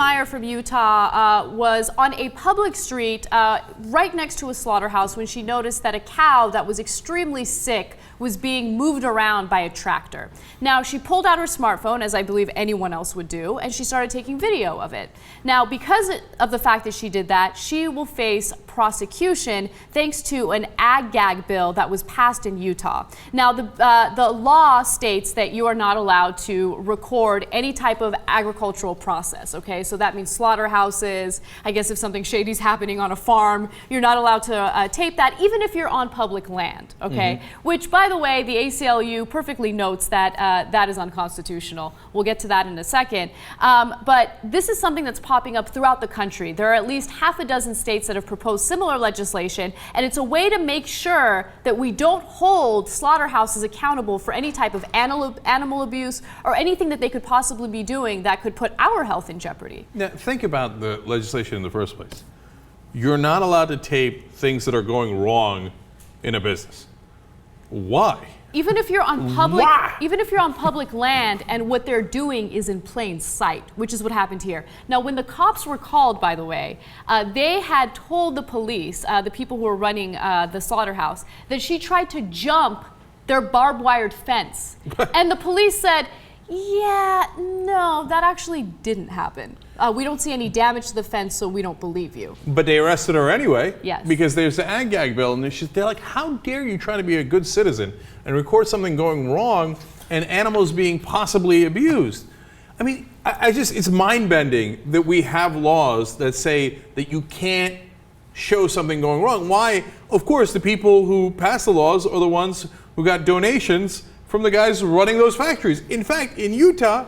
Meyer from Utah was on a public street right next to a slaughterhouse when she noticed that a cow that was extremely sick was being moved around by a tractor. Now, she pulled out her smartphone, as I believe anyone else would do, and she started taking video of it. Now, because of the fact that she did that, she will face prosecution thanks to an ag-gag bill that was passed in Utah. Now, the law states that you are not allowed to record any type of agricultural process, okay? So that means slaughterhouses. I guess if something shady is happening on a farm, you're not allowed to tape that, even if you're on public land, okay? Which, by the way, the ACLU perfectly notes that that is unconstitutional. We'll get to that in a second. But this is something that's popping up throughout the country. There are at least half a dozen states that have proposed similar legislation, and it's a way to make sure that we don't hold slaughterhouses accountable for any type of animal abuse or anything that they could possibly be doing that could put our health in jeopardy. Now, think about the legislation in the first place. You're not allowed to tape things that are going wrong in a business. Why? Even if you're on public land and what they're doing is in plain sight, which is what happened here. Now, when the cops were called, by the way, they had told the police, the people who were running the slaughterhouse, that she tried to jump their barbed wired fence. And the police said, yeah, no, that actually didn't happen. We don't see any damage to the fence, so we don't believe you. But they arrested her anyway. Yes. Because there's the ag-gag bill, and they're like, how dare you try to be a good citizen and record something going wrong and animals being possibly abused? I mean, it's mind-bending that we have laws that say that you can't show something going wrong. Why? Of course, the people who pass the laws are the ones who got donations from the guys running those factories. In fact, in Utah,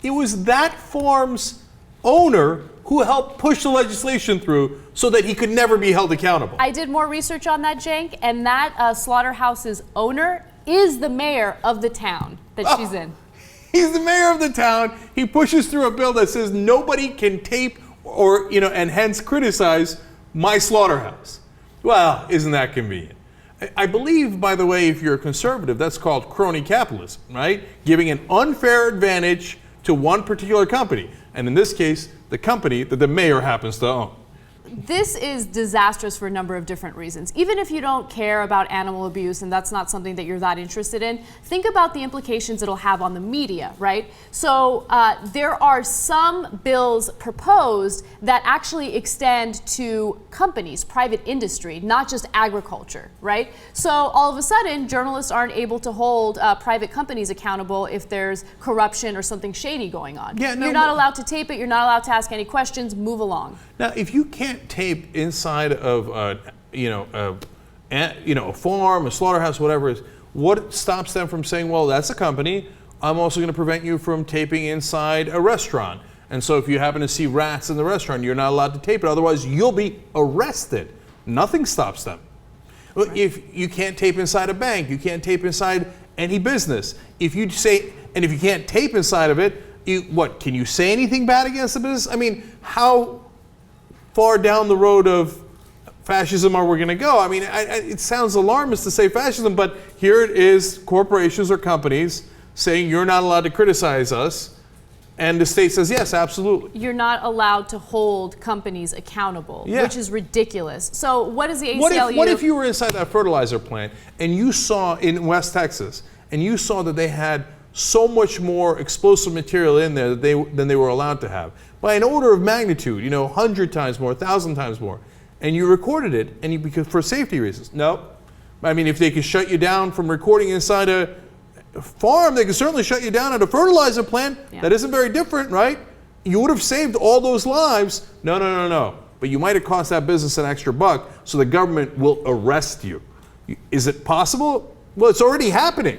it was that farm's owner who helped push the legislation through so that he could never be held accountable. I did more research on that, Cenk, and that slaughterhouse's owner is the mayor of the town that she's in. He's the mayor of the town. He pushes through a bill that says nobody can tape or, and hence criticize my slaughterhouse. Well, isn't that convenient? I believe, by the way, if you're a conservative, that's called crony capitalism, right? Giving an unfair advantage to one particular company. And in this case, the company that the mayor happens to own. This is disastrous for a number of different reasons. Even if you don't care about animal abuse and that's not something that you're that interested in, think about the implications it'll have on the media, right? So there are some bills proposed that actually extend to companies, private industry, not just agriculture, right? So all of a sudden, journalists aren't able to hold private companies accountable if there's corruption or something shady going on. Yeah, no, you're not allowed to tape it, you're not allowed to ask any questions, move along. Now, if you can't tape inside of a farm, a slaughterhouse, whatever it is, what stops them from saying, well, that's a company. I'm also going to prevent you from taping inside a restaurant. And so if you happen to see rats in the restaurant, you're not allowed to tape it. Otherwise, you'll be arrested. Nothing stops them. Right. If you can't tape inside a bank, you can't tape inside any business. If you can't tape inside of it, can you say anything bad against the business? I mean, how far down the road of fascism are we going to go? I mean, it sounds alarmist to say fascism, but here it is, corporations or companies saying you're not allowed to criticize us, and the state says, yes, absolutely. You're not allowed to hold companies accountable, which is ridiculous. So what is the ACLU? What if you were inside that fertilizer plant and you saw in West Texas, and you saw that they had so much more explosive material in there than they were allowed to have, by an order of magnitude, 100 times more, 1,000 times more, and you recorded it, and because for safety reasons? No. I mean, if they could shut you down from recording inside a farm, they could certainly shut you down at a fertilizer plant. Yeah. That isn't very different, right? You would have saved all those lives. No. But you might have cost that business an extra buck, so the government will arrest you. Is it possible? Well, it's already happening.